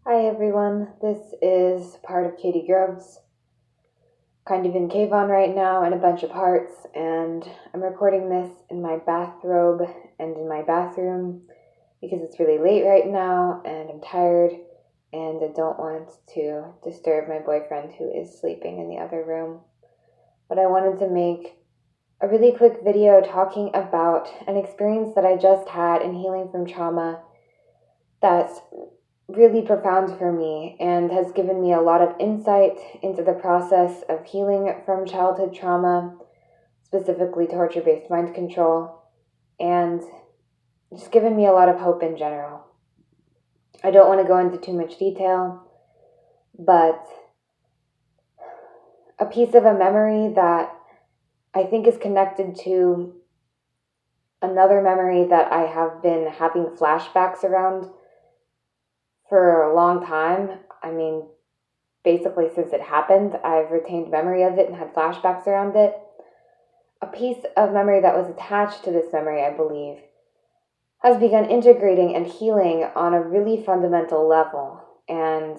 Hi everyone, this is part of Katie Groves, kind of in Kayvon right now in a bunch of parts, and I'm recording this in my bathrobe and in my bathroom because it's really late right now and I'm tired and I don't want to disturb my boyfriend who is sleeping in the other room. But I wanted to make a really quick video talking about an experience that I just had in healing from trauma that's really profound for me and has given me a lot of insight into the process of healing from childhood trauma, specifically torture-based mind control, and just given me a lot of hope in general. I don't want to go into too much detail, but a piece of a memory that I think is connected to another memory that I have been having flashbacks around for a long time. Basically since it happened, I've retained memory of it and had flashbacks around it. A piece of memory that was attached to this memory, I believe, has begun integrating and healing on a really fundamental level. And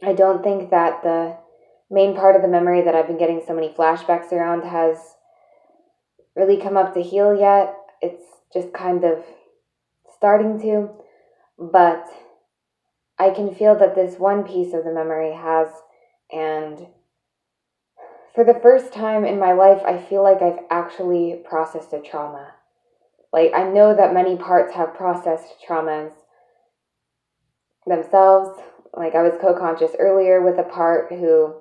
I don't think that the main part of the memory that I've been getting so many flashbacks around has really come up to heal yet. It's just kind of starting to, but I can feel that this one piece of the memory has, and for the first time in my life, I feel like I've actually processed a trauma. I know that many parts have processed traumas themselves. I was co-conscious earlier with a part who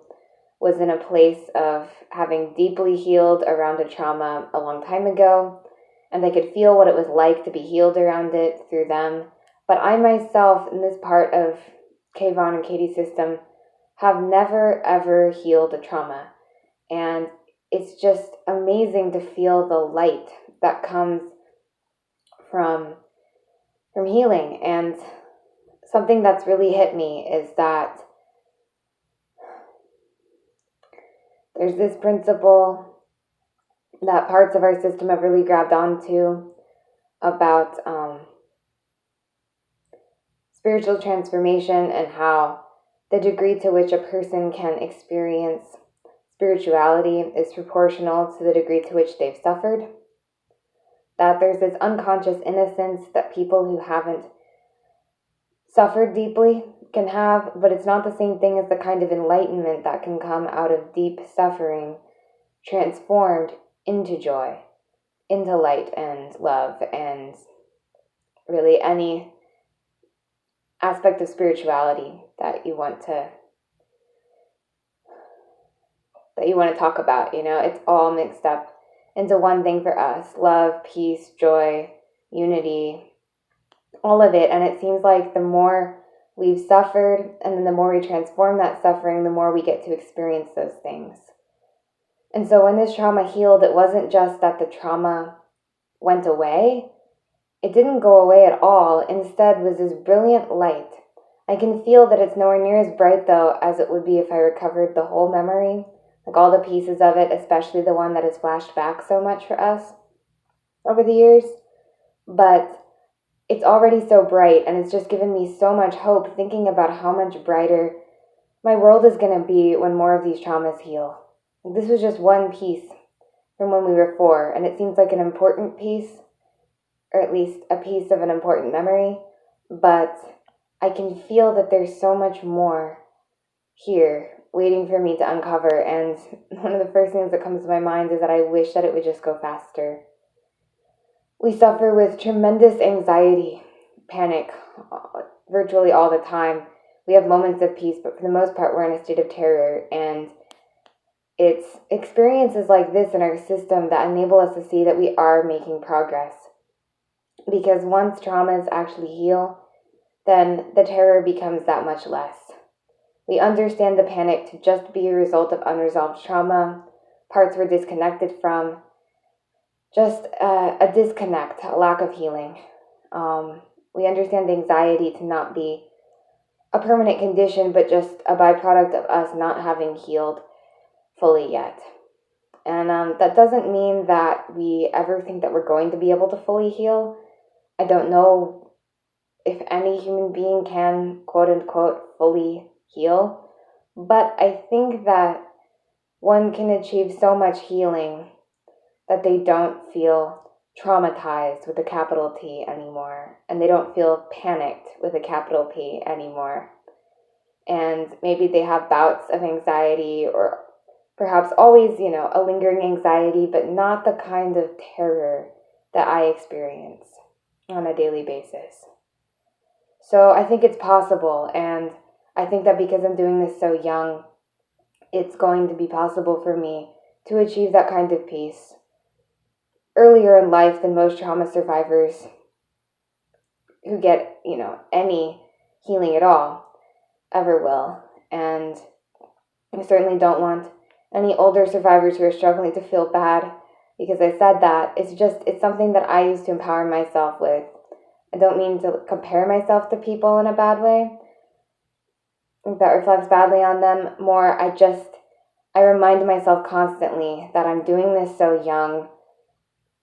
was in a place of having deeply healed around a trauma a long time ago, and I could feel what it was like to be healed around it through them. But I myself, in this part of Kayvon and Katie's system, have never ever healed a trauma. And it's just amazing to feel the light that comes from healing. And something that's really hit me is that there's this principle that parts of our system have really grabbed onto about spiritual transformation and how the degree to which a person can experience spirituality is proportional to the degree to which they've suffered. That there's this unconscious innocence that people who haven't suffered deeply can have, but it's not the same thing as the kind of enlightenment that can come out of deep suffering, transformed into joy, into light and love, and really any aspect of spirituality that you want to talk about. It's all mixed up into one thing for us: love, peace, joy, unity, all of it. And it seems like the more we've suffered and then the more we transform that suffering, the more we get to experience those things. And so when this trauma healed, it wasn't just that the trauma went away. It didn't go away at all. Instead was this brilliant light. I can feel that it's nowhere near as bright, though, as it would be if I recovered the whole memory, all the pieces of it, especially the one that has flashed back so much for us over the years. But it's already so bright, and it's just given me so much hope thinking about how much brighter my world is going to be when more of these traumas heal. This was just one piece from when we were 4, and it seems like an important piece, or at least a piece of an important memory, but I can feel that there's so much more here waiting for me to uncover. And one of the first things that comes to my mind is that I wish that it would just go faster. We suffer with tremendous anxiety, panic, virtually all the time. We have moments of peace, but for the most part, we're in a state of terror. And it's experiences like this in our system that enable us to see that we are making progress. Because once traumas actually heal, then the terror becomes that much less. We understand the panic to just be a result of unresolved trauma, parts we're disconnected from, just a disconnect, a lack of healing. We understand anxiety to not be a permanent condition, but just a byproduct of us not having healed fully yet. And that doesn't mean that we ever think that we're going to be able to fully heal. I don't know if any human being can, quote unquote, fully heal. But I think that one can achieve so much healing that they don't feel traumatized with a capital T anymore, and they don't feel panicked with a capital P anymore. And maybe they have bouts of anxiety, or perhaps always, a lingering anxiety, but not the kind of terror that I experience on a daily basis. So I think it's possible, and I think that because I'm doing this so young, it's going to be possible for me to achieve that kind of peace earlier in life than most trauma survivors who get, any healing at all ever will. And I certainly don't want any older survivors who are struggling to feel bad because I said that. It's something that I use to empower myself with. I don't mean to compare myself to people in a bad way that reflects badly on them. More, I remind myself constantly that I'm doing this so young,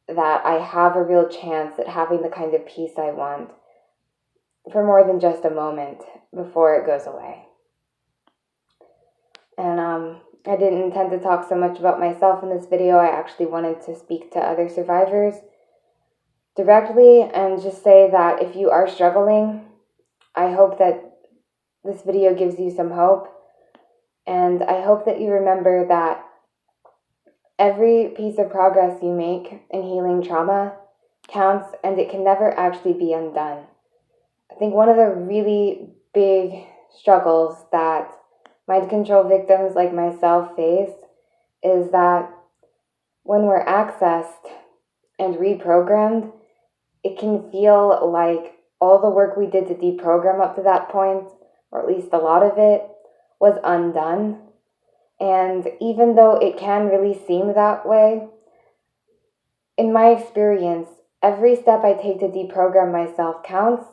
that I have a real chance at having the kind of peace I want for more than just a moment before it goes away. And I didn't intend to talk so much about myself in this video. I actually wanted to speak to other survivors directly and just say that if you are struggling, I hope that this video gives you some hope. And I hope that you remember that every piece of progress you make in healing trauma counts, and it can never actually be undone. I think one of the really big struggles that mind control victims like myself face is that when we're accessed and reprogrammed, it can feel like all the work we did to deprogram up to that point, or at least a lot of it, was undone. And even though it can really seem that way, in my experience, every step I take to deprogram myself counts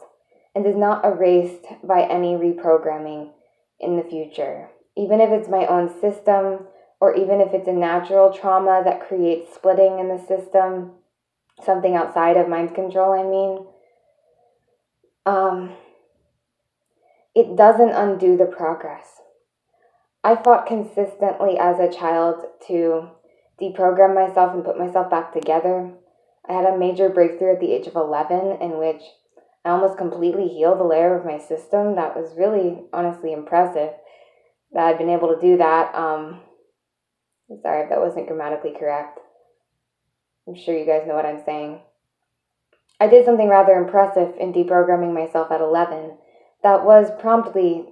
and is not erased by any reprogramming in the future. Even if it's my own system, or even if it's a natural trauma that creates splitting in the system, something outside of mind control, it doesn't undo the progress. I fought consistently as a child to deprogram myself and put myself back together. I had a major breakthrough at the age of 11 in which I almost completely healed a layer of my system. That was really, honestly, impressive that I'd been able to do that. Sorry if that wasn't grammatically correct. I'm sure you guys know what I'm saying. I did something rather impressive in deprogramming myself at 11 that was promptly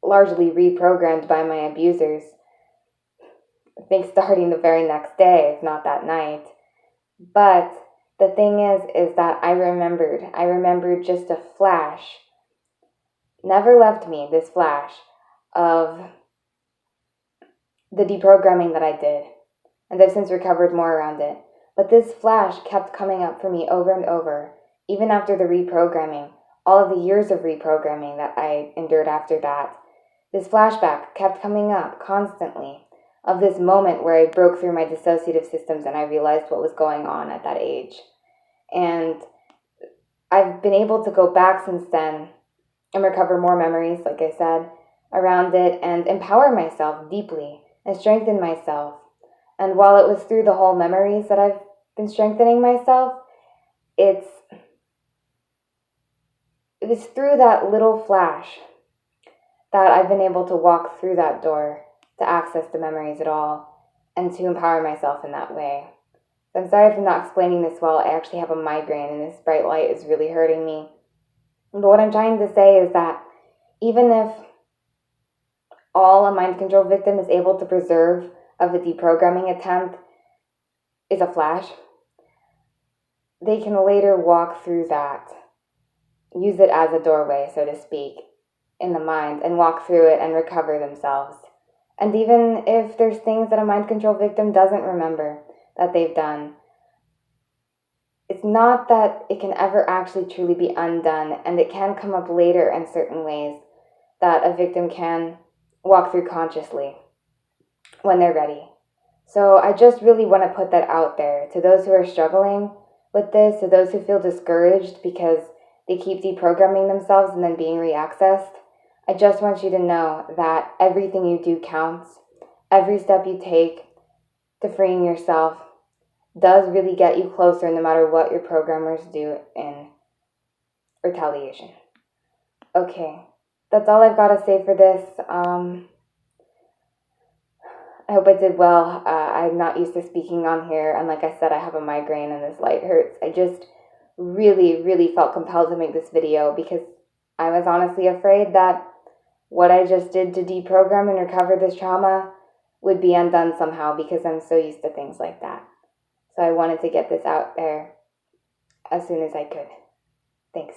largely reprogrammed by my abusers. I think starting the very next day, if not that night. But the thing is that I remembered just a flash, never left me, this flash of the deprogramming that I did. And I've since recovered more around it. But this flash kept coming up for me over and over, even after the reprogramming, all of the years of reprogramming that I endured after that. This flashback kept coming up constantly of this moment where I broke through my dissociative systems and I realized what was going on at that age. And I've been able to go back since then and recover more memories, like I said, around it, and empower myself deeply and strengthen myself. And while it was through the whole memories that I've been strengthening myself, it was through that little flash that I've been able to walk through that door to access the memories at all and to empower myself in that way. So I'm sorry if I'm not explaining this well. I actually have a migraine and this bright light is really hurting me. But what I'm trying to say is that even if all a mind control victim is able to preserve of a deprogramming attempt is a flash, they can later walk through that, use it as a doorway, so to speak, in the mind, and walk through it and recover themselves. And even if there's things that a mind control victim doesn't remember that they've done, it's not that it can ever actually truly be undone, and it can come up later in certain ways that a victim can walk through consciously when they're ready. So I just really want to put that out there to those who are struggling with this, to those who feel discouraged because they keep deprogramming themselves and then being reaccessed. I just want you to know that everything you do counts. Every step you take to freeing yourself does really get you closer, no matter what your programmers do in retaliation. Okay, that's all I've got to say for this. I hope I did well. I'm not used to speaking on here, and like I said, I have a migraine and this light hurts. I just really, really felt compelled to make this video because I was honestly afraid that what I just did to deprogram and recover this trauma would be undone somehow because I'm so used to things like that. So I wanted to get this out there as soon as I could. Thanks.